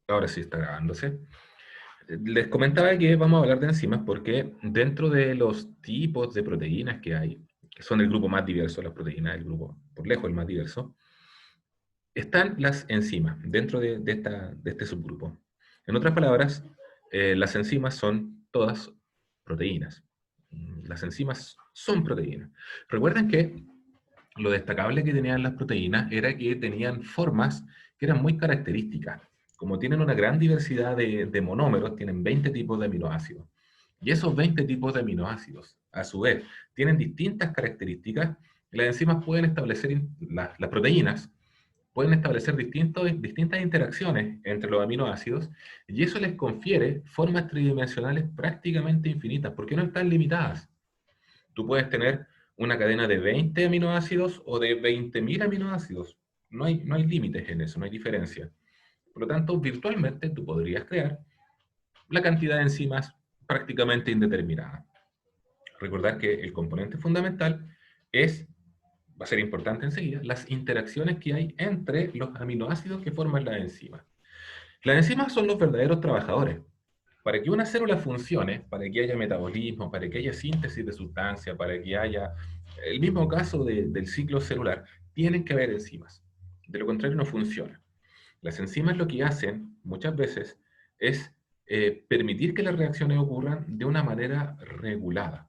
Ahora sí está grabándose. Les comentaba que vamos a hablar de enzimas porque dentro de los tipos de proteínas que hay, que son el grupo más diverso de las proteínas, el grupo por lejos el más diverso, están las enzimas dentro de este subgrupo. En otras palabras, las enzimas son todas proteínas. Las enzimas son proteínas. Recuerden que lo destacable que tenían las proteínas era que tenían formas que eran muy características. Como tienen una gran diversidad de monómeros, tienen 20 tipos de aminoácidos. Y esos 20 tipos de aminoácidos, a su vez, tienen distintas características. Las enzimas pueden establecer, las proteínas pueden establecer distintas interacciones entre los aminoácidos y eso les confiere formas tridimensionales prácticamente infinitas, porque no están limitadas. Tú puedes tener una cadena de 20 aminoácidos o de 20.000 aminoácidos. No hay límites en eso, no hay diferencia. Por lo tanto, virtualmente tú podrías crear la cantidad de enzimas prácticamente indeterminada. Recordar que el componente fundamental es, va a ser importante enseguida, las interacciones que hay entre los aminoácidos que forman las enzimas. Las enzimas son los verdaderos trabajadores. Para que una célula funcione, para que haya metabolismo, para que haya síntesis de sustancia, para que haya el mismo caso del ciclo celular, tienen que haber enzimas. De lo contrario no funciona. Las enzimas lo que hacen muchas veces es permitir que las reacciones ocurran de una manera regulada.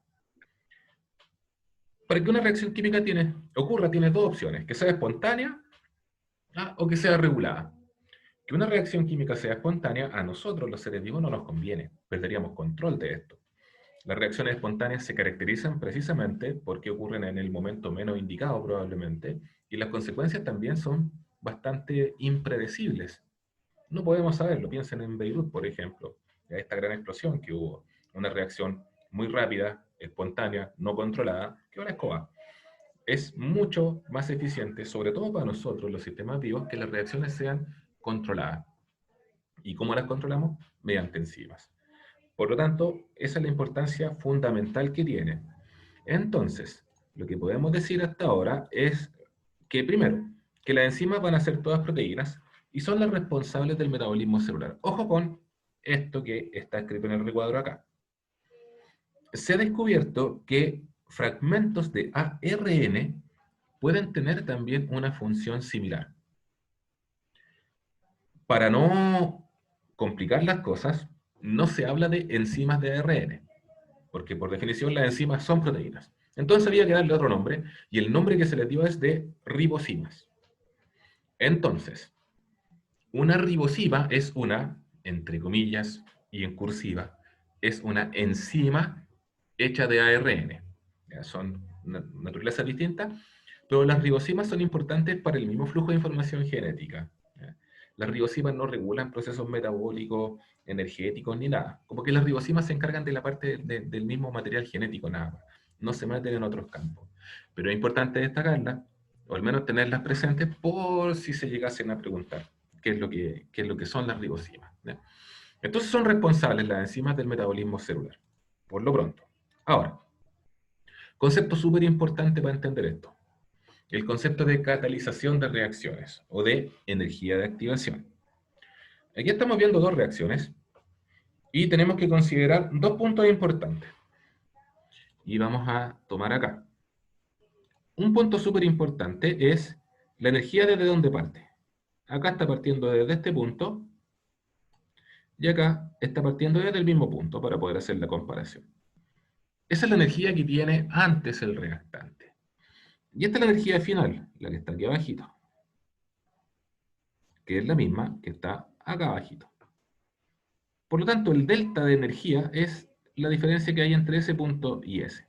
Para que una reacción química ocurra, tiene dos opciones, que sea espontánea o que sea regulada. Que una reacción química sea espontánea, a nosotros los seres vivos no nos conviene, perderíamos control de esto. Las reacciones espontáneas se caracterizan precisamente porque ocurren en el momento menos indicado probablemente, y las consecuencias también son bastante impredecibles. No podemos saberlo, piensen en Beirut, por ejemplo, esta gran explosión que hubo, una reacción muy rápida, espontánea, no controlada, que una escoba. Es mucho más eficiente, sobre todo para nosotros, los sistemas vivos, que las reacciones sean controladas. ¿Y cómo las controlamos? Mediante enzimas. Por lo tanto, esa es la importancia fundamental que tiene. Entonces, lo que podemos decir hasta ahora es que, primero, que las enzimas van a ser todas proteínas y son las responsables del metabolismo celular. Ojo con esto que está escrito en el recuadro acá. Se ha descubierto que fragmentos de ARN pueden tener también una función similar. Para no complicar las cosas, no se habla de enzimas de ARN, porque por definición las enzimas son proteínas. Entonces había que darle otro nombre, y el nombre que se les dio es de ribosimas. Entonces, una ribosima es una, entre comillas y en cursiva, es una enzima hecha de ARN. Ya, son naturalezas distintas, pero las ribosimas son importantes para el mismo flujo de información genética. ¿Ya? Las ribosimas no regulan procesos metabólicos, energéticos, ni nada. Como que las ribosimas se encargan de la parte del mismo material genético, nada más. No se meten en otros campos. Pero es importante destacarlas, o al menos tenerlas presentes, por si se llegasen a preguntar qué es lo que son las ribosimas. ¿Ya? Entonces son responsables las enzimas del metabolismo celular, por lo pronto. Ahora, concepto súper importante para entender esto. El concepto de catalización de reacciones o de energía de activación. Aquí estamos viendo dos reacciones y tenemos que considerar dos puntos importantes. Y vamos a tomar acá. Un punto súper importante es la energía desde donde parte. Acá está partiendo desde este punto y acá está partiendo desde el mismo punto para poder hacer la comparación. Esa es la energía que tiene antes el reactante. Y esta es la energía final, la que está aquí abajito, que es la misma que está acá abajito. Por lo tanto, el delta de energía es la diferencia que hay entre ese punto y ese.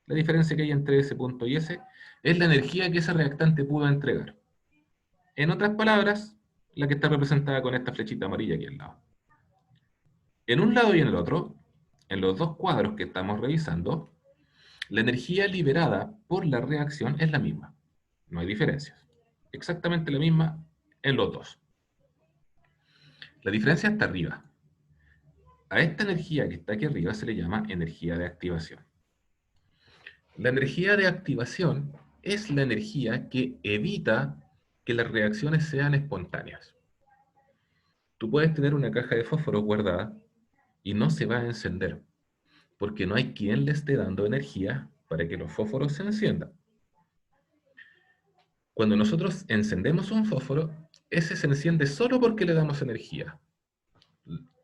La diferencia que hay entre ese punto y ese es la energía que ese reactante pudo entregar. En otras palabras, la que está representada con esta flechita amarilla aquí al lado. En un lado y en el otro, en los dos cuadros que estamos revisando, la energía liberada por la reacción es la misma. No hay diferencias. Exactamente la misma en los dos. La diferencia está arriba. A esta energía que está aquí arriba se le llama energía de activación. La energía de activación es la energía que evita que las reacciones sean espontáneas. Tú puedes tener una caja de fósforo guardada y no se va a encender, porque no hay quien le esté dando energía para que los fósforos se enciendan. Cuando nosotros encendemos un fósforo, ese se enciende solo porque le damos energía.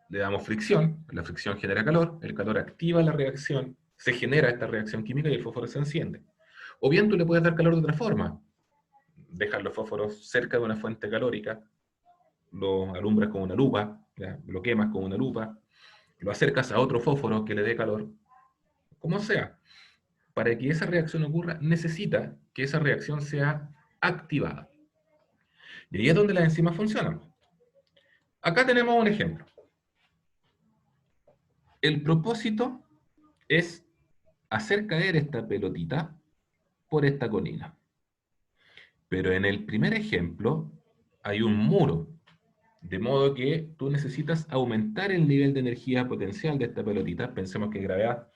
Le damos fricción, la fricción genera calor, el calor activa la reacción, se genera esta reacción química y el fósforo se enciende. O bien tú le puedes dar calor de otra forma. Dejas los fósforos cerca de una fuente calórica, lo alumbras con una lupa, ¿ya? Lo quemas con una lupa, lo acercas a otro fósforo que le dé calor, como sea. Para que esa reacción ocurra, necesita que esa reacción sea activada. Y ahí es donde las enzimas funcionan. Acá tenemos un ejemplo. El propósito es hacer caer esta pelotita por esta colina. Pero en el primer ejemplo hay un muro, de modo que tú necesitas aumentar el nivel de energía potencial de esta pelotita. Pensemos que gravedad.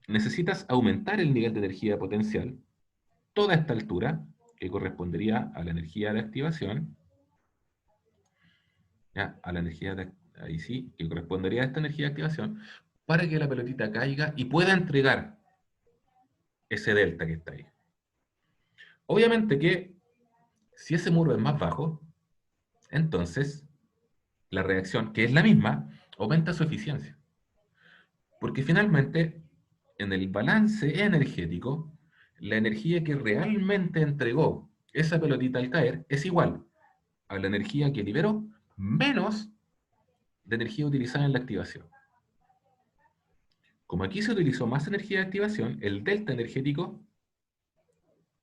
Necesitas aumentar el nivel de energía potencial, toda esta altura, que correspondería a la energía de activación, ¿ya? A la energía de, ahí sí, que correspondería a esta energía de activación, para que la pelotita caiga y pueda entregar ese delta que está ahí. Obviamente que si ese muro es más bajo, entonces la reacción, que es la misma, aumenta su eficiencia. Porque finalmente, en el balance energético, la energía que realmente entregó esa pelotita al caer es igual a la energía que liberó menos de energía utilizada en la activación. Como aquí se utilizó más energía de activación, el delta energético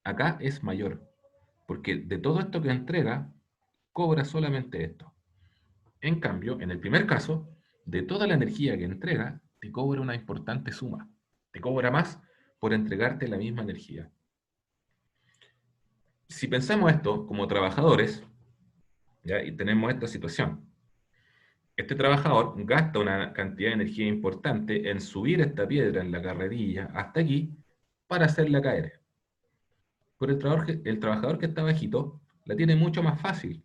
acá es mayor, porque de todo esto que entrega, cobra solamente esto. En cambio, en el primer caso, de toda la energía que entrega, te cobra una importante suma. Te cobra más por entregarte la misma energía. Si pensamos esto como trabajadores, ¿ya? Y tenemos esta situación. Este trabajador gasta una cantidad de energía importante en subir esta piedra en la carretilla hasta aquí para hacerla caer. Pero el trabajador que está bajito la tiene mucho más fácil.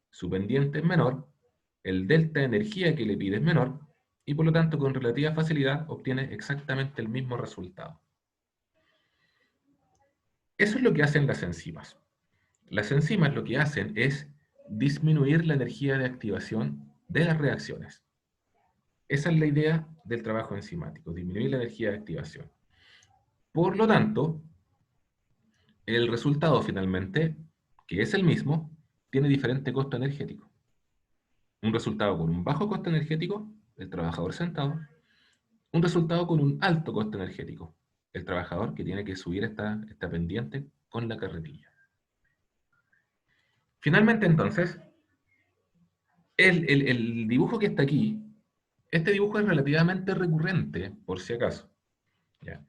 Su pendiente es menor, el delta de energía que le pide es menor, y por lo tanto con relativa facilidad obtiene exactamente el mismo resultado. Eso es lo que hacen las enzimas. Las enzimas lo que hacen es disminuir la energía de activación de las reacciones. Esa es la idea del trabajo enzimático, disminuir la energía de activación. Por lo tanto, el resultado finalmente, que es el mismo, tiene diferente costo energético. Un resultado con un bajo costo energético, el trabajador sentado. Un resultado con un alto costo energético, el trabajador que tiene que subir esta pendiente con la carretilla. Finalmente, entonces, el dibujo que está aquí, este dibujo es relativamente recurrente, por si acaso. ¿Ya?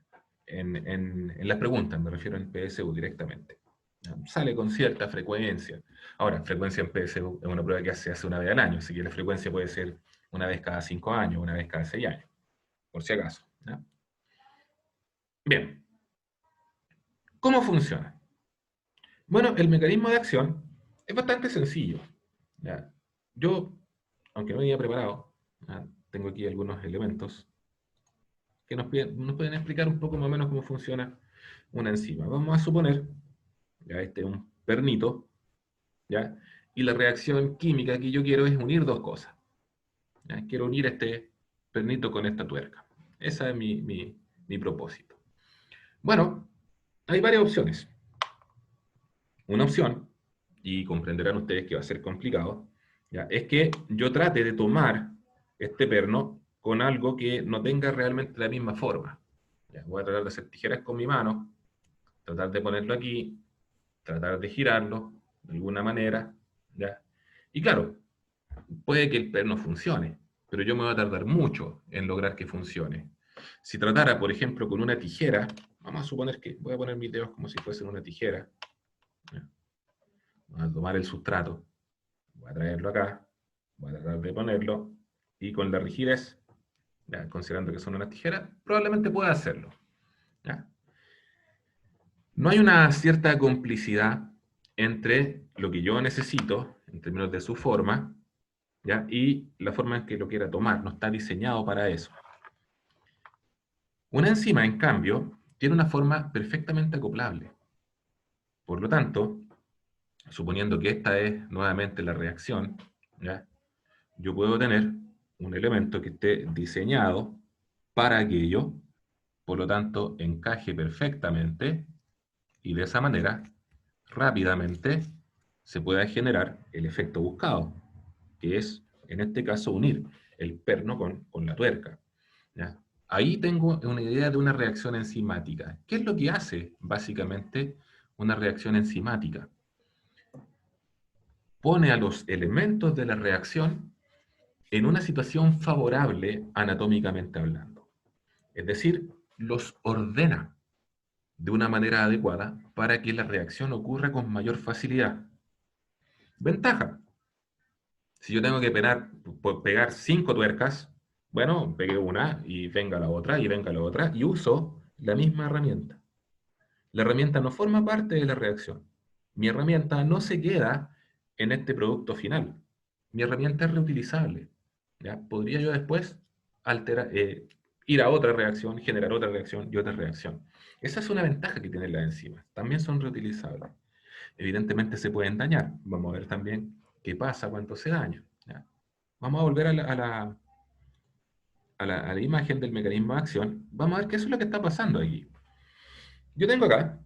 En las preguntas, me refiero en PSU directamente. ¿Ya? Sale con cierta frecuencia. Ahora, frecuencia en PSU es una prueba que se hace una vez al año, así que la frecuencia puede ser una vez cada 5 años, una vez cada 6 años, por si acaso. ¿Ya? Bien, ¿cómo funciona? Bueno, el mecanismo de acción es bastante sencillo. ¿Ya? Yo, aunque no venía preparado, ¿ya? Tengo aquí algunos elementos que nos pueden explicar un poco más o menos cómo funciona una enzima. Vamos a suponer, ya este es un pernito, ¿ya? Y la reacción química que yo quiero es unir dos cosas. ¿Ya? Quiero unir este pernito con esta tuerca. Ese es mi propósito. Bueno, hay varias opciones. Una opción, y comprenderán ustedes que va a ser complicado, ¿ya? Es que yo trate de tomar este perno con algo que no tenga realmente la misma forma. ¿Ya? Voy a tratar de hacer tijeras con mi mano, tratar de ponerlo aquí, tratar de girarlo de alguna manera, ¿ya? Y claro, puede que el perno funcione, pero yo me voy a tardar mucho en lograr que funcione. Si tratara, por ejemplo, con una tijera, vamos a suponer que voy a poner mis dedos como si fuesen una tijera, ¿ya? Voy a tomar el sustrato, voy a traerlo acá, voy a tratar de ponerlo, y con la rigidez, ¿ya? Considerando que son unas tijeras, probablemente pueda hacerlo, ¿ya? No hay una cierta complicidad entre lo que yo necesito, en términos de su forma, ¿ya? Y la forma en que lo quiera tomar, no está diseñado para eso. Una enzima, en cambio, tiene una forma perfectamente acoplable. Por lo tanto, suponiendo que esta es nuevamente la reacción, ¿ya? Yo puedo tener un elemento que esté diseñado para aquello, por lo tanto, encaje perfectamente, y de esa manera, rápidamente, se pueda generar el efecto buscado, que es, en este caso, unir el perno con la tuerca. ¿Ya? Ahí tengo una idea de una reacción enzimática. ¿Qué es lo que hace, básicamente, una reacción enzimática? Pone a los elementos de la reacción en una situación favorable anatómicamente hablando. Es decir, los ordena de una manera adecuada para que la reacción ocurra con mayor facilidad. Ventaja. Si yo tengo que pegar 5 tuercas, bueno, pegué una y venga la otra y venga la otra y uso la misma herramienta. La herramienta no forma parte de la reacción. Mi herramienta no se queda en este producto final. Mi herramienta es reutilizable. ¿Ya? Podría yo después ir a otra reacción, generar otra reacción y otra reacción. Esa es una ventaja que tienen las enzimas. También son reutilizables. Evidentemente se pueden dañar. Vamos a ver también qué pasa cuando se dañan. ¿Ya? Vamos a volver a la imagen del mecanismo de acción. Vamos a ver qué es lo que está pasando aquí. Yo tengo acá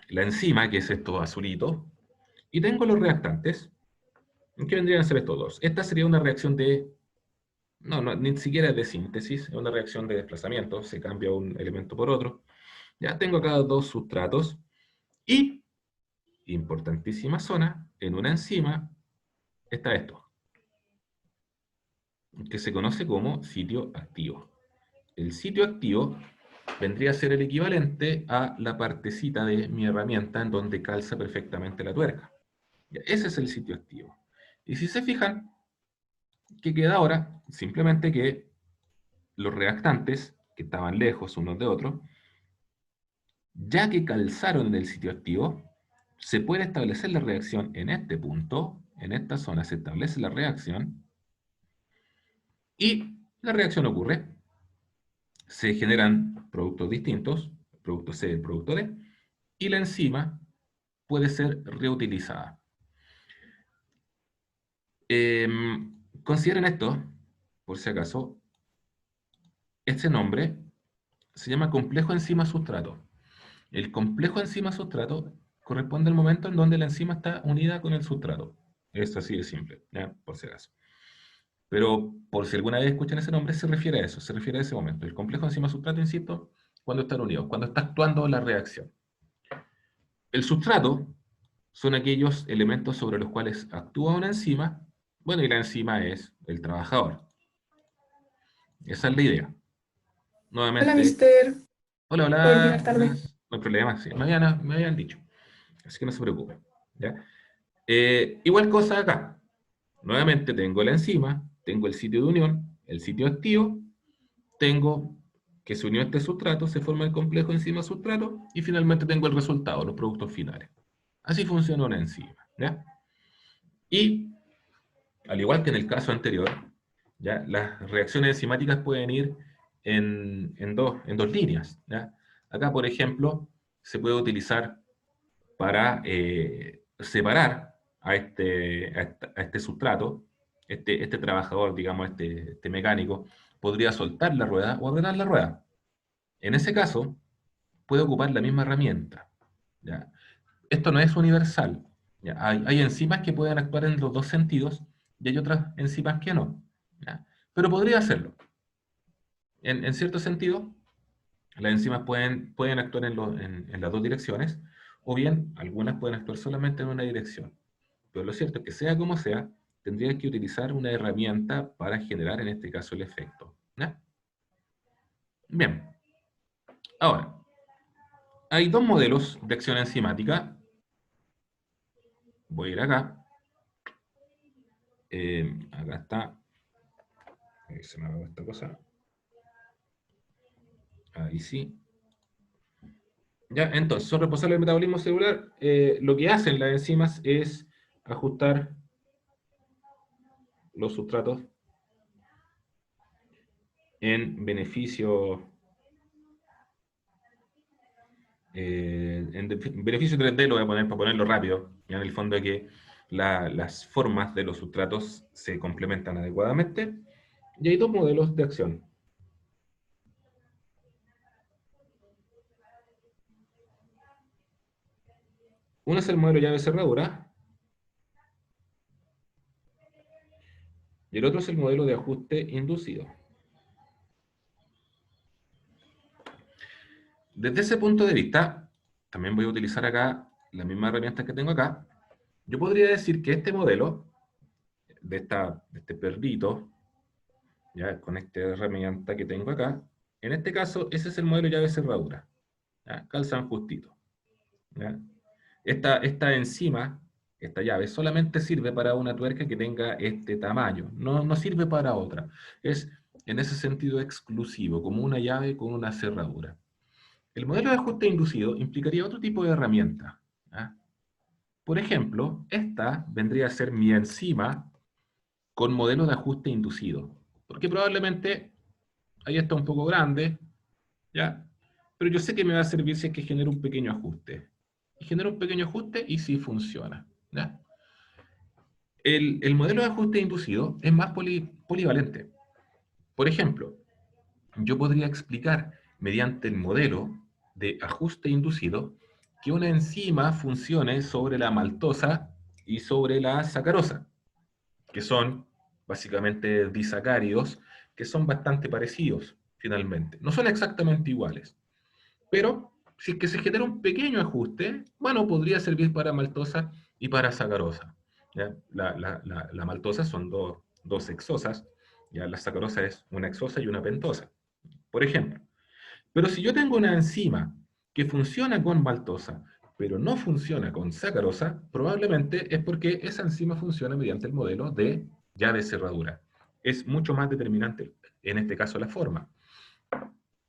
la enzima, que es esto azulito, y tengo los reactantes, que vendrían a ser estos dos. Esta sería una reacción de, no, ni siquiera de síntesis, es una reacción de desplazamiento, se cambia un elemento por otro. Ya tengo acá dos sustratos, y, importantísima zona, en una enzima está esto, que se conoce como sitio activo. El sitio activo vendría a ser el equivalente a la partecita de mi herramienta en donde calza perfectamente la tuerca. Ese es el sitio activo. Y si se fijan, ¿qué queda ahora? Simplemente que los reactantes, que estaban lejos unos de otros, ya que calzaron en el sitio activo, se puede establecer la reacción en este punto, en esta zona se establece la reacción, y la reacción ocurre. Se generan productos distintos, el producto C y el producto D, y la enzima puede ser reutilizada. Consideren esto, por si acaso, este nombre se llama complejo enzima-sustrato. El complejo enzima-sustrato corresponde al momento en donde la enzima está unida con el sustrato. Es así de simple, ¿ya? Por si acaso. Pero por si alguna vez escuchan ese nombre, se refiere a eso, se refiere a ese momento. El complejo enzima-sustrato, insisto, cuando están unidos, cuando está actuando la reacción. El sustrato son aquellos elementos sobre los cuales actúa una enzima, bueno, y la enzima es el trabajador. Esa es la idea. Hola, Nuevamente, mister. hola, Por hola, llegar tarde. buenas, no hay problema, sí, me habían dicho, así que no se preocupen. ¿Ya? Igual cosa acá, nuevamente tengo la enzima, tengo el sitio de unión, el sitio activo, tengo que se unió este sustrato, se forma el complejo enzima-sustrato, y finalmente tengo el resultado, los productos finales. Así funciona una enzima. ¿Ya? Y, al igual que en el caso anterior, ¿ya? Las reacciones enzimáticas pueden ir en dos líneas. ¿Ya? Acá, por ejemplo, se puede utilizar para separar a este sustrato, este trabajador, digamos, este mecánico, podría soltar la rueda o ordenar la rueda. En ese caso, puede ocupar la misma herramienta. ¿Ya? Esto no es universal. ¿Ya? Hay enzimas que pueden actuar en los dos sentidos y hay otras enzimas que no. ¿Ya? Pero podría hacerlo. En cierto sentido, las enzimas pueden actuar en las dos direcciones, o bien algunas pueden actuar solamente en una dirección. Pero lo cierto es que sea como sea, tendrías que utilizar una herramienta para generar en este caso el efecto. ¿Ya? Bien, ahora, hay dos modelos de acción enzimática. Voy a ir acá. Acá está. Ahí se me acabó esta cosa. Ahí sí. Ya, entonces, son responsables del metabolismo celular. Lo que hacen las enzimas es ajustar los sustratos en beneficio, beneficio 3D, lo voy a poner para ponerlo rápido, ya en el fondo es que las formas de los sustratos se complementan adecuadamente, y hay dos modelos de acción. Uno es el modelo llave-cerradura, y el otro es el modelo de ajuste inducido. Desde ese punto de vista, también voy a utilizar acá las mismas herramientas que tengo acá. Yo podría decir que este modelo, de este perrito, ya con esta herramienta que tengo acá, en este caso, ese es el modelo llave-cerradura. Calzan justito. ¿Ya? Esta enzima, esta llave, solamente sirve para una tuerca que tenga este tamaño, no sirve para otra. Es en ese sentido exclusivo, como una llave con una cerradura. El modelo de ajuste inducido implicaría otro tipo de herramienta. ¿Ya? Por ejemplo, esta vendría a ser mi enzima con modelo de ajuste inducido, porque probablemente ahí está un poco grande, ¿ya? Pero yo sé que me va a servir si es que genero un pequeño ajuste. Y genero un pequeño ajuste y sí funciona, ¿ya? El modelo de ajuste inducido es más polivalente. Por ejemplo, yo podría explicar mediante el modelo de ajuste inducido que una enzima funcione sobre la maltosa y sobre la sacarosa, que son básicamente disacáridos, que son bastante parecidos finalmente. No son exactamente iguales, pero si es que se genera un pequeño ajuste, bueno, podría servir para maltosa y para sacarosa. ¿Ya? La maltosa son dos hexosas, ya la sacarosa es una hexosa y una pentosa, por ejemplo. Pero si yo tengo una enzima que funciona con maltosa, pero no funciona con sacarosa, probablemente es porque esa enzima funciona mediante el modelo de llave cerradura. Es mucho más determinante, en este caso, la forma.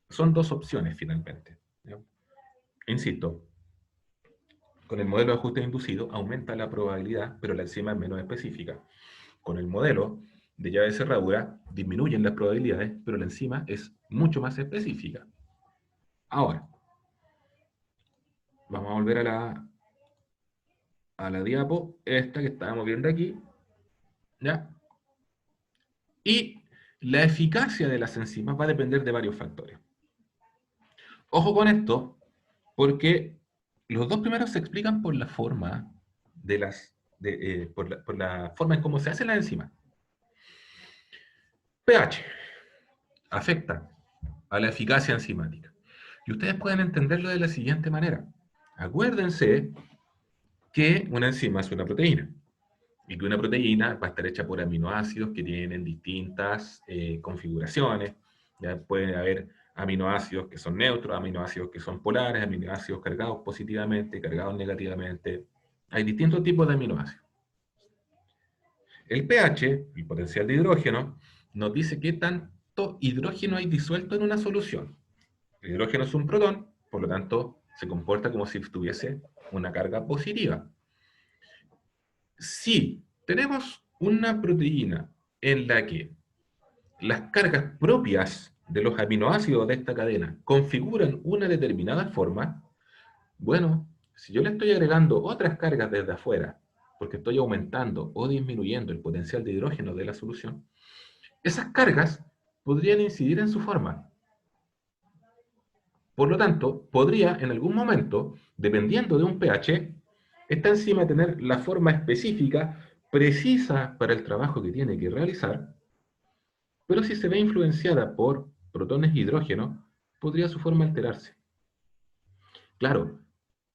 Son dos opciones, finalmente. ¿Ya? Insisto, con el modelo de ajuste inducido aumenta la probabilidad, pero la enzima es menos específica. Con el modelo de llave cerradura disminuyen las probabilidades, pero la enzima es mucho más específica. Ahora, vamos a volver a la diapo, esta que estábamos viendo aquí, ¿ya? Y la eficacia de las enzimas va a depender de varios factores. Ojo con esto, porque los dos primeros se explican por la forma por la forma en cómo se hacen las enzimas. pH afecta a la eficacia enzimática. Y ustedes pueden entenderlo de la siguiente manera. Acuérdense que una enzima es una proteína. Y que una proteína va a estar hecha por aminoácidos que tienen distintas configuraciones. Ya pueden haber aminoácidos que son neutros, aminoácidos que son polares, aminoácidos cargados positivamente, cargados negativamente. Hay distintos tipos de aminoácidos. El pH, el potencial de hidrógeno, nos dice qué tanto hidrógeno hay disuelto en una solución. El hidrógeno es un protón, por lo tanto, se comporta como si tuviese una carga positiva. Si tenemos una proteína en la que las cargas propias de los aminoácidos de esta cadena configuran una determinada forma, bueno, si yo le estoy agregando otras cargas desde afuera, porque estoy aumentando o disminuyendo el potencial de hidrógeno de la solución, esas cargas podrían incidir en su forma. Por lo tanto, podría en algún momento, dependiendo de un pH, esta enzima tener la forma específica, precisa para el trabajo que tiene que realizar, pero si se ve influenciada por protones e hidrógeno, podría su forma alterarse. Claro,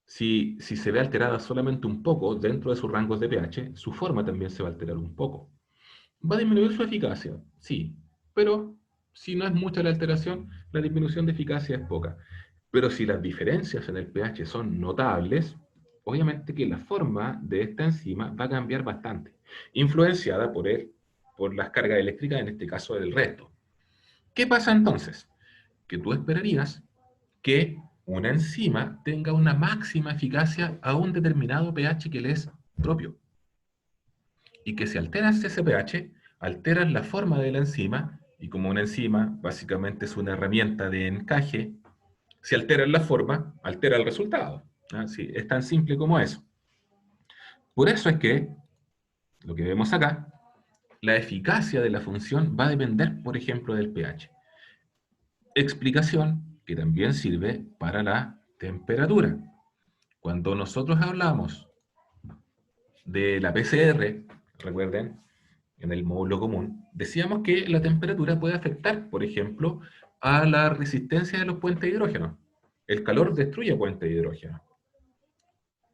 si se ve alterada solamente un poco dentro de sus rangos de pH, su forma también se va a alterar un poco. ¿Va a disminuir su eficacia? Sí, pero si no es mucha la alteración, la disminución de eficacia es poca. Pero si las diferencias en el pH son notables, obviamente que la forma de esta enzima va a cambiar bastante, influenciada por las cargas eléctricas, en este caso del resto. ¿Qué pasa entonces? Que tú esperarías que una enzima tenga una máxima eficacia a un determinado pH que le es propio. Y que si alteras ese pH, alteras la forma de la enzima, y como una enzima básicamente es una herramienta de encaje, si alteras la forma, altera el resultado. ¿Ah? Sí, es tan simple como eso. Por eso es que, lo que vemos acá, la eficacia de la función va a depender, por ejemplo, del pH. Explicación que también sirve para la temperatura. Cuando nosotros hablamos de la PCR, recuerden, en el módulo común, decíamos que la temperatura puede afectar, por ejemplo, a la resistencia de los puentes de hidrógeno. El calor destruye puentes de hidrógeno.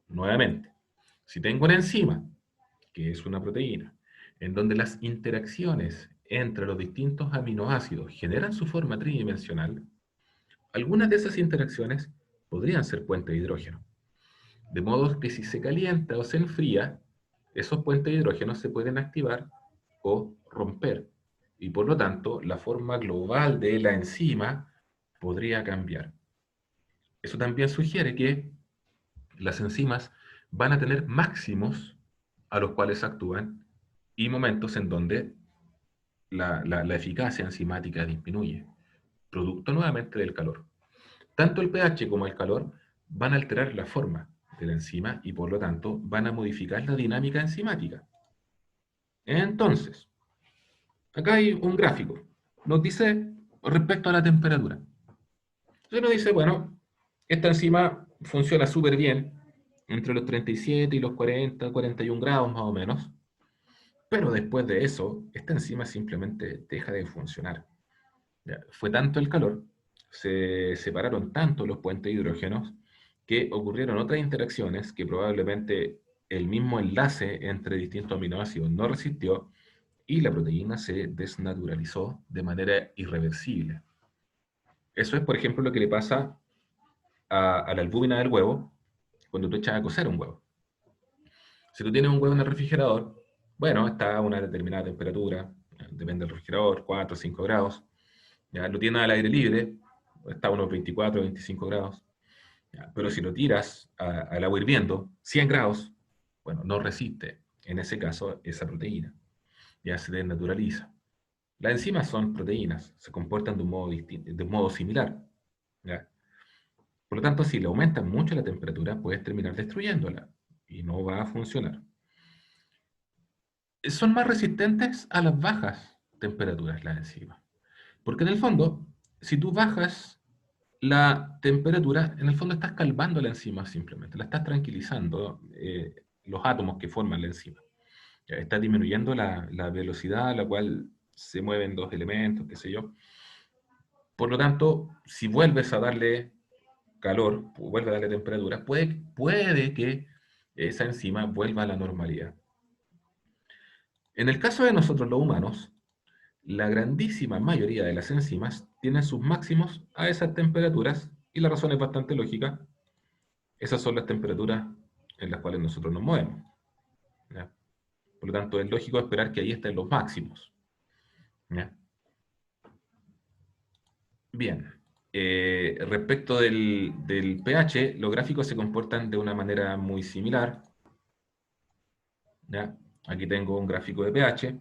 Nuevamente, si tengo una enzima, que es una proteína, en donde las interacciones entre los distintos aminoácidos generan su forma tridimensional, algunas de esas interacciones podrían ser puentes de hidrógeno. De modo que si se calienta o se enfría, esos puentes de hidrógeno se pueden activar o romper. Y por lo tanto, la forma global de la enzima podría cambiar. Eso también sugiere que las enzimas van a tener máximos a los cuales actúan y momentos en donde la eficacia enzimática disminuye, producto nuevamente del calor. Tanto el pH como el calor van a alterar la forma de la enzima y por lo tanto van a modificar la dinámica enzimática. Entonces, acá hay un gráfico. Nos dice respecto a la temperatura. Entonces nos dice, bueno, esta enzima funciona súper bien entre los 37 y los 40, 41 grados más o menos, pero después de eso, esta enzima simplemente deja de funcionar. Ya, fue tanto el calor, se separaron tanto los puentes de hidrógenos, que ocurrieron otras interacciones que probablemente el mismo enlace entre distintos aminoácidos no resistió y la proteína se desnaturalizó de manera irreversible. Eso es, por ejemplo, lo que le pasa a la albúmina del huevo cuando tú echas a cocer un huevo. Si tú tienes un huevo en el refrigerador, bueno, está a una determinada temperatura, depende del refrigerador, 4 o 5 grados, ya lo tienes al aire libre, está a unos 24 o 25 grados, ya, pero si lo tiras al agua hirviendo, 100 grados, bueno, no resiste, en ese caso, esa proteína, ya se desnaturaliza. Las enzimas son proteínas, se comportan de un modo similar, ¿ya? Por lo tanto, si le aumentan mucho la temperatura, puedes terminar destruyéndola y no va a funcionar. Son más resistentes a las bajas temperaturas las enzimas. Porque en el fondo, si tú bajas la temperatura, en el fondo estás calmando la enzima simplemente, la estás tranquilizando, los átomos que forman la enzima. Ya, estás disminuyendo la velocidad a la cual se mueven dos elementos, qué sé yo. Por lo tanto, si vuelves a darle calor, vuelve a darle temperatura, puede que esa enzima vuelva a la normalidad. En el caso de nosotros los humanos, la grandísima mayoría de las enzimas tienen sus máximos a esas temperaturas y la razón es bastante lógica. Esas son las temperaturas en las cuales nosotros nos movemos, ¿ya? Por lo tanto, es lógico esperar que ahí estén los máximos, ¿ya? Bien. Respecto del pH, los gráficos se comportan de una manera muy similar, ¿ya? Aquí tengo un gráfico de pH.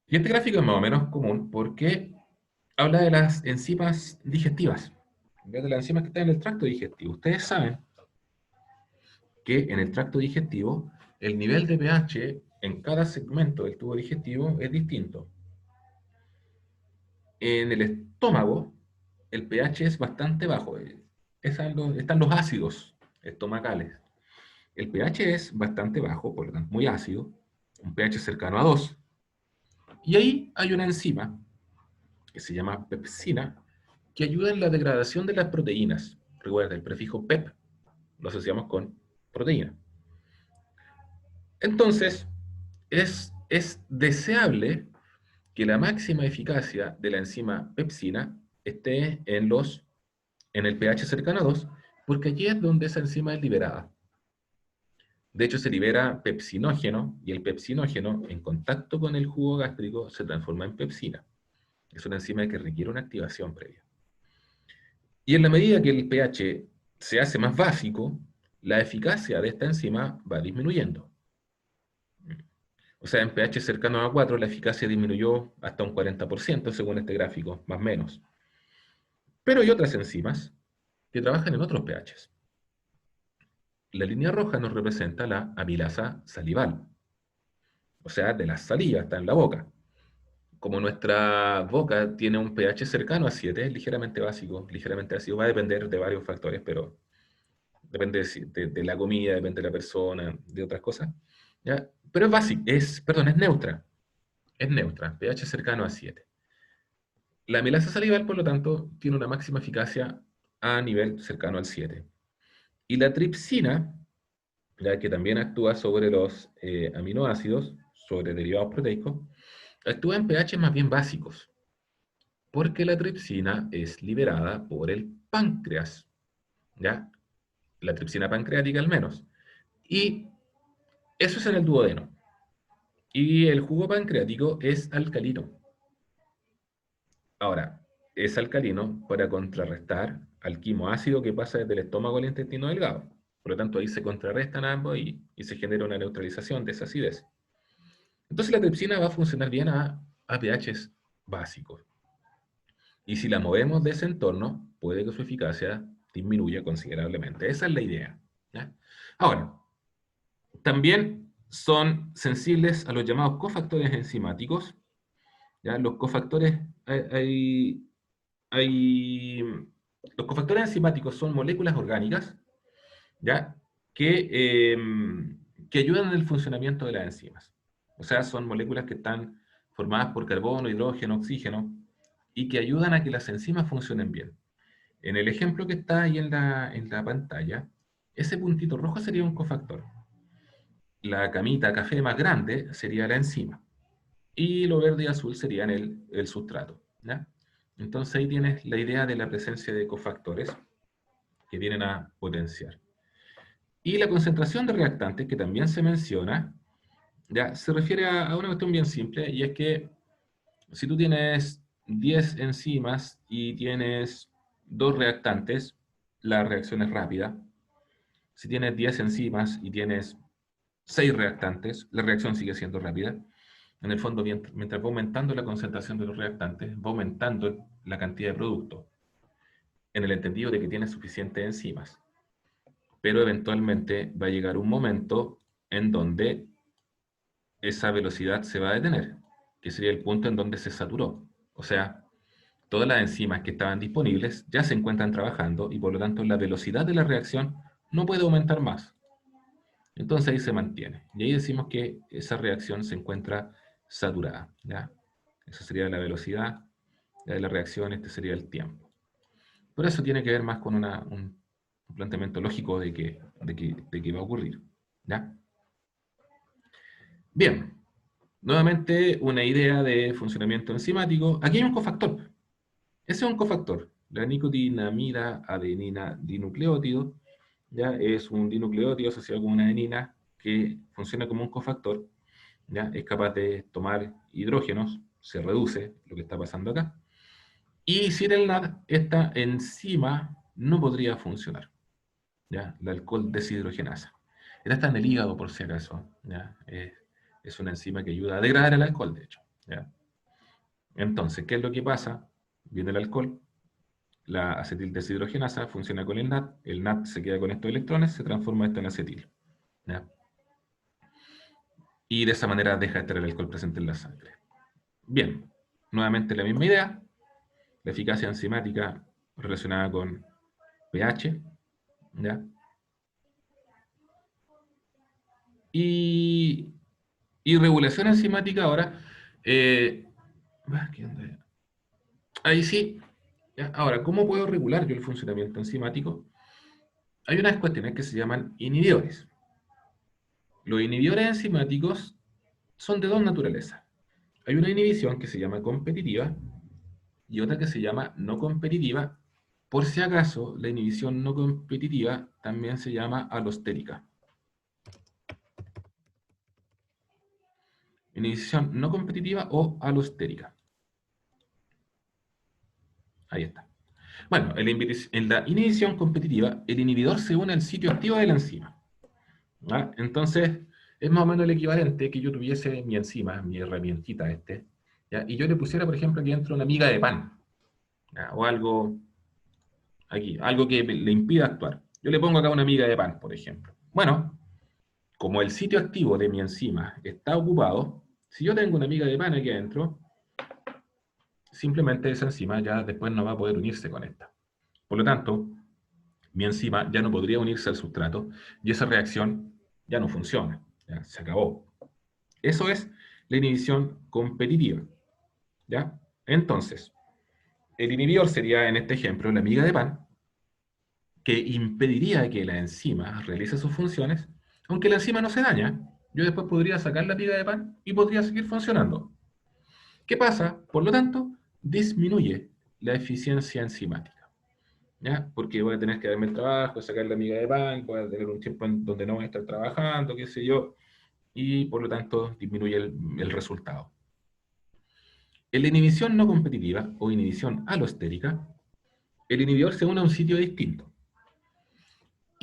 Y este gráfico es más o menos común porque habla de las enzimas digestivas, de las enzimas que están en el tracto digestivo. Ustedes saben que en el tracto digestivo el nivel de pH en cada segmento del tubo digestivo es distinto. En el estómago el pH es bastante bajo, están los ácidos estomacales. El pH es bastante bajo, por lo tanto muy ácido, un pH cercano a 2. Y ahí hay una enzima que se llama pepsina, que ayuda en la degradación de las proteínas. Recuerda, el prefijo pep lo asociamos con proteína. Entonces, es deseable que la máxima eficacia de la enzima pepsina esté en el pH cercano a 2, porque allí es donde esa enzima es liberada. De hecho, se libera pepsinógeno, y el pepsinógeno, en contacto con el jugo gástrico, se transforma en pepsina. Es una enzima que requiere una activación previa. Y en la medida que el pH se hace más básico, la eficacia de esta enzima va disminuyendo. O sea, en pH cercano a 4 la eficacia disminuyó hasta un 40% según este gráfico, más o menos. Pero hay otras enzimas que trabajan en otros pHs. La línea roja nos representa la amilasa salival, o sea, de la saliva, está en la boca. Como nuestra boca tiene un pH cercano a 7, es ligeramente básico, ligeramente ácido, va a depender de varios factores, pero depende de la comida, depende de la persona, de otras cosas. ¿Ya? Pero es básico, es neutra. Es neutra, pH cercano a 7. La amilasa salival, por lo tanto, tiene una máxima eficacia a nivel cercano al 7. Y la tripsina, ya que también actúa sobre los aminoácidos, sobre derivados proteicos, actúa en pH más bien básicos, porque la tripsina es liberada por el páncreas, ¿ya? La tripsina pancreática al menos. Y eso es en el duodeno. Y el jugo pancreático es alcalino. Ahora, es alcalino para contrarrestar al quimoácido que pasa desde el estómago al intestino delgado. Por lo tanto, ahí se contrarrestan ambos y se genera una neutralización de esa acidez. Entonces la tripsina va a funcionar bien a pHs básicos. Y si la movemos de ese entorno, puede que su eficacia disminuya considerablemente. Esa es la idea. ¿Ya? Ahora, también son sensibles a los llamados cofactores enzimáticos. ¿Ya? Los cofactores, hay- los cofactores enzimáticos son moléculas orgánicas, ¿ya? Que ayudan en el funcionamiento de las enzimas. O sea, son moléculas que están formadas por carbono, hidrógeno, oxígeno, y que ayudan a que las enzimas funcionen bien. En el ejemplo que está ahí en la pantalla, ese puntito rojo sería un cofactor. La camita café más grande sería la enzima. Y lo verde y azul serían el sustrato. ¿Ya? Entonces ahí tienes la idea de la presencia de cofactores que vienen a potenciar. Y la concentración de reactantes, que también se menciona, ya se refiere a una cuestión bien simple, y es que si tú tienes 10 enzimas y tienes 2 reactantes, la reacción es rápida. Si tienes 10 enzimas y tienes 6 reactantes, la reacción sigue siendo rápida. En el fondo, mientras va aumentando la concentración de los reactantes, va aumentando la cantidad de producto, en el entendido de que tienes suficientes enzimas. Pero eventualmente va a llegar un momento en donde esa velocidad se va a detener, que sería el punto en donde se saturó. O sea, todas las enzimas que estaban disponibles ya se encuentran trabajando y por lo tanto la velocidad de la reacción no puede aumentar más. Entonces ahí se mantiene. Y ahí decimos que esa reacción se encuentra saturada. ¿Ya? Esa sería la velocidad de la reacción, este sería el tiempo. Pero eso tiene que ver más con un planteamiento lógico de que va a ocurrir. ¿Ya? Bien, nuevamente una idea de funcionamiento enzimático. Aquí hay un cofactor. Ese es un cofactor. La nicotinamida adenina dinucleótido, ya es un dinucleótido asociado con una adenina que funciona como un cofactor, ya es capaz de tomar hidrógenos, se reduce lo que está pasando acá. Y sin el NAD, esta enzima no podría funcionar, ya, la alcohol deshidrogenasa. Esta está en el hígado, por si acaso, ya, es una enzima que ayuda a degradar el alcohol, de hecho. ¿Ya? Entonces, ¿qué es lo que pasa? Viene el alcohol, la acetil deshidrogenasa funciona con el NAT se queda con estos electrones, se transforma esto en acetil. ¿Ya? Y de esa manera deja de estar el alcohol presente en la sangre. Bien, nuevamente la misma idea, la eficacia enzimática relacionada con pH, ¿ya? Y, y regulación enzimática ahora, eh, ahí sí, ¿ya? Ahora, ¿cómo puedo regular yo el funcionamiento enzimático? Hay unas cuestiones que se llaman inhibidores. Los inhibidores enzimáticos son de dos naturalezas. Hay una inhibición que se llama competitiva y otra que se llama no competitiva. Por si acaso, la inhibición no competitiva también se llama alostérica. Inhibición no competitiva o alostérica. Ahí está. Bueno, en la inhibición competitiva, el inhibidor se une al sitio activo de la enzima. ¿Ah? Entonces, Es más o menos el equivalente que yo tuviese mi enzima, mi herramientita ¿ya? Y yo le pusiera, por ejemplo, aquí dentro una miga de pan, ¿ya? O algo aquí, algo que le impida actuar. Yo le pongo acá una miga de pan, por ejemplo. Bueno, como el sitio activo de mi enzima está ocupado, si yo tengo una miga de pan aquí adentro, simplemente esa enzima ya después no va a poder unirse con esta. Por lo tanto, mi enzima ya no podría unirse al sustrato y esa reacción ya no funciona, ya se acabó. Eso es la inhibición competitiva, ¿ya? Entonces, el inhibidor sería, en este ejemplo, la miga de pan, que impediría que la enzima realice sus funciones, aunque la enzima no se daña, yo después podría sacar la miga de pan y podría seguir funcionando. ¿Qué pasa? Por lo tanto, disminuye la eficiencia enzimática, ¿ya? Porque voy a tener que darme el trabajo, sacar la miga de pan, voy a tener un tiempo en donde no voy a estar trabajando, qué sé yo, y por lo tanto disminuye el resultado. En la inhibición no competitiva o inhibición alostérica, el inhibidor se une a un sitio distinto.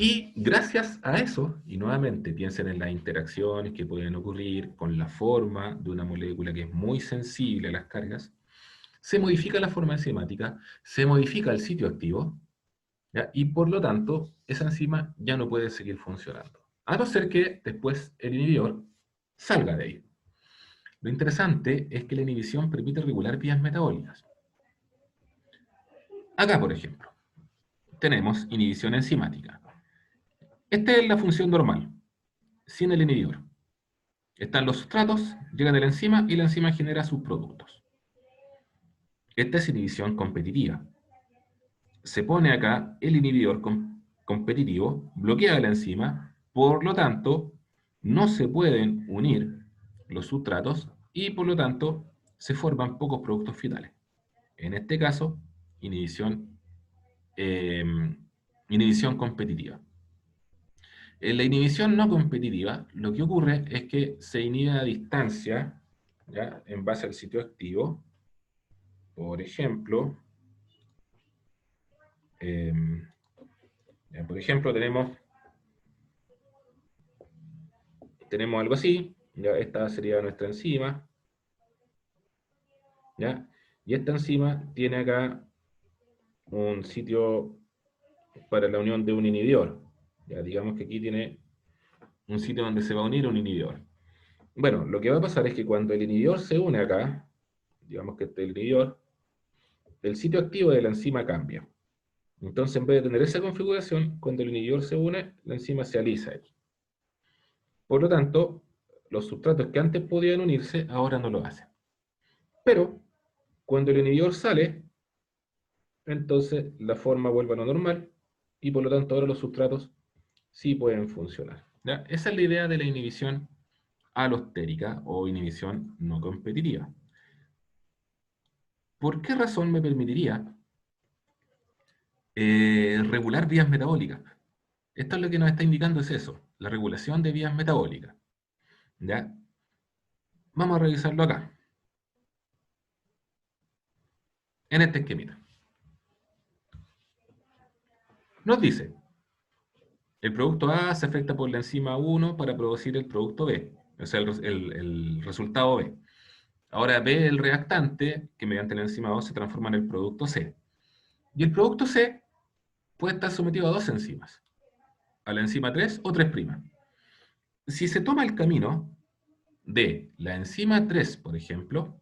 Y gracias a eso, y nuevamente piensen en las interacciones que pueden ocurrir con la forma de una molécula que es muy sensible a las cargas, se modifica la forma enzimática, se modifica el sitio activo, ¿ya? Y por lo tanto, esa enzima ya no puede seguir funcionando. A no ser que después el inhibidor salga de ahí. Lo interesante es que la inhibición permite regular vías metabólicas. Acá, por ejemplo, tenemos inhibición enzimática. Esta es la función normal, sin el inhibidor. Están los sustratos, llegan a la enzima y la enzima genera sus productos. Esta es inhibición competitiva. Se pone acá el inhibidor competitivo, bloquea la enzima, por lo tanto, no se pueden unir los sustratos y por lo tanto se forman pocos productos finales. En este caso, inhibición, eh, inhibición competitiva. En la inhibición no competitiva, lo que ocurre es que se inhibe a distancia, ¿ya? En base al sitio activo. Por ejemplo, eh, tenemos algo así, ¿ya? Esta sería nuestra enzima, ¿ya? Y esta enzima tiene acá un sitio para la unión de un inhibidor. Ya digamos que aquí tiene un sitio donde se va a unir un inhibidor. Bueno, lo que va a pasar es que cuando el inhibidor se une acá, digamos que este es el inhibidor, el sitio activo de la enzima cambia. Entonces, en vez de tener esa configuración, cuando el inhibidor se une, la enzima se alisa aquí. Por lo tanto, los sustratos que antes podían unirse, ahora no lo hacen. Pero, cuando el inhibidor sale, entonces la forma vuelve a lo normal, y por lo tanto ahora los sustratos sí pueden funcionar, ¿ya? Esa es la idea de la inhibición alostérica o inhibición no competitiva. ¿Por qué razón me permitiría regular vías metabólicas? Esto es lo que nos está indicando es eso, la regulación de vías metabólicas, ¿ya? Vamos a revisarlo acá, en este esquemita. Nos dice, el producto A se afecta por la enzima 1 para producir el producto B, o sea, el resultado B. Ahora B es el reactante que mediante la enzima 2 se transforma en el producto C. Y el producto C puede estar sometido a dos enzimas, a la enzima 3 o 3'. Si se toma el camino de la enzima 3, por ejemplo,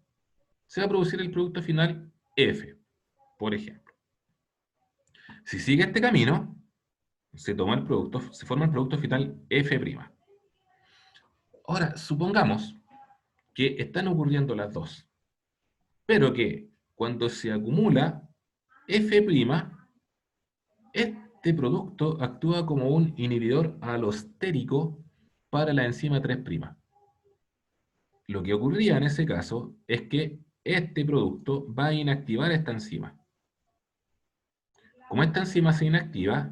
se va a producir el producto final F, por ejemplo. Si sigue este camino, se forma el producto final F'. Ahora, supongamos que están ocurriendo las dos, pero que cuando se acumula F', este producto actúa como un inhibidor alostérico para la enzima 3'. Lo que ocurría en ese caso es que este producto va a inactivar esta enzima. Como esta enzima se inactiva,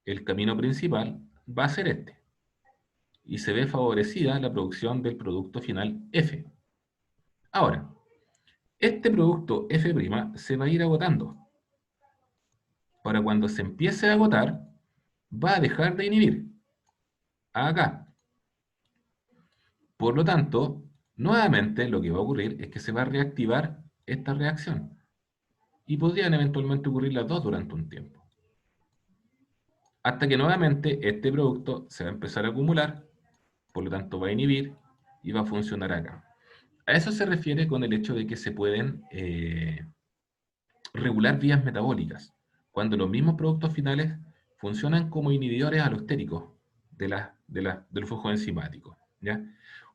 el camino principal va a ser este. Y se ve favorecida la producción del producto final F. Ahora, este producto F' se va a ir agotando. Para cuando se empiece a agotar, va a dejar de inhibir. Acá. Por lo tanto, nuevamente lo que va a ocurrir es que se va a reactivar esta reacción. Y podrían eventualmente ocurrir las dos durante un tiempo. Hasta que nuevamente este producto se va a empezar a acumular, por lo tanto va a inhibir y va a funcionar acá. A eso se refiere con el hecho de que se pueden regular vías metabólicas, cuando los mismos productos finales funcionan como inhibidores alostéricos del flujo enzimático. ¿Ya?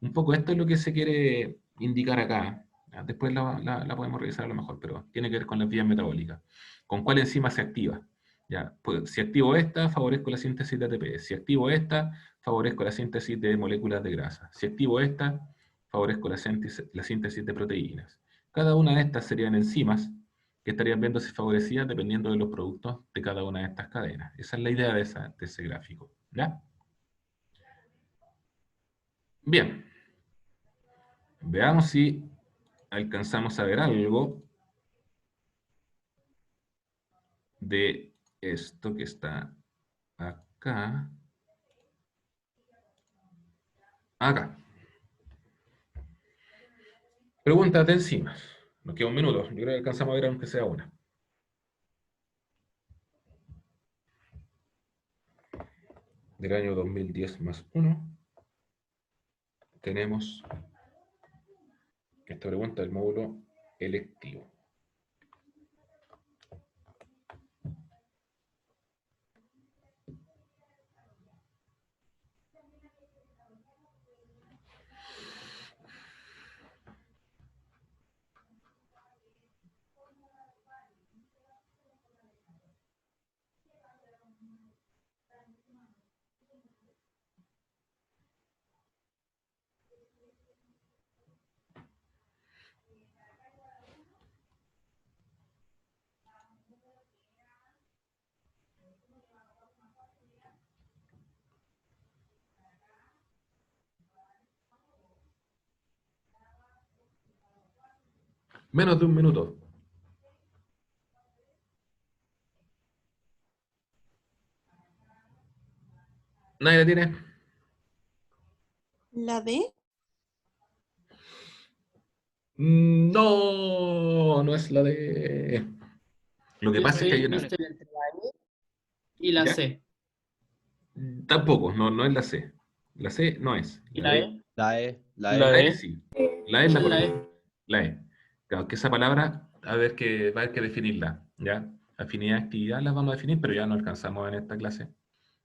Un poco esto es lo que se quiere indicar acá. ¿Ya? Después la podemos revisar a lo mejor, pero tiene que ver con las vías metabólicas. ¿Con cuál enzima se activa? ¿Ya? Pues, si activo esta, favorezco la síntesis de ATP. Si activo esta, favorezco la síntesis de moléculas de grasa. Si activo esta, favorezco la síntesis de proteínas. Cada una de estas serían enzimas que estarían viéndose favorecidas dependiendo de los productos de cada una de estas cadenas. Esa es la idea de ese gráfico. ¿Ya? Bien, veamos si alcanzamos a ver algo de esto que está acá. Acá. Preguntas de enzimas. Nos queda un minuto. Yo creo que alcanzamos a ver aunque sea una. Del año 2010 más 1. Tenemos esta pregunta del módulo electivo. Menos de un minuto. ¿Nadie la tiene? ¿La D? No, no es la de... Lo que Yo pasa es que hay una... estoy entre la E y la ¿Ya? C. Tampoco, no es la C. La C no es. ¿Y La la D, E? La la E. E sí. La E es la La correcta. E. La E. Claro, que esa palabra va a haber que definirla. ¿Ya? Afinidad, actividad las vamos a definir, pero ya no alcanzamos en esta clase.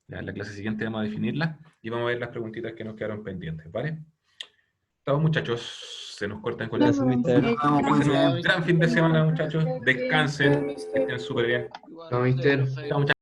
Ya en la clase siguiente vamos a definirla y vamos a ver las preguntitas que nos quedaron pendientes, ¿vale? Chao, muchachos. Se nos corta en cualquier Gracias, mister. Pasen un gran fin de semana, muchachos. Descansen, que estén súper bien. Igual, No, mister. profe. Chao, muchachos.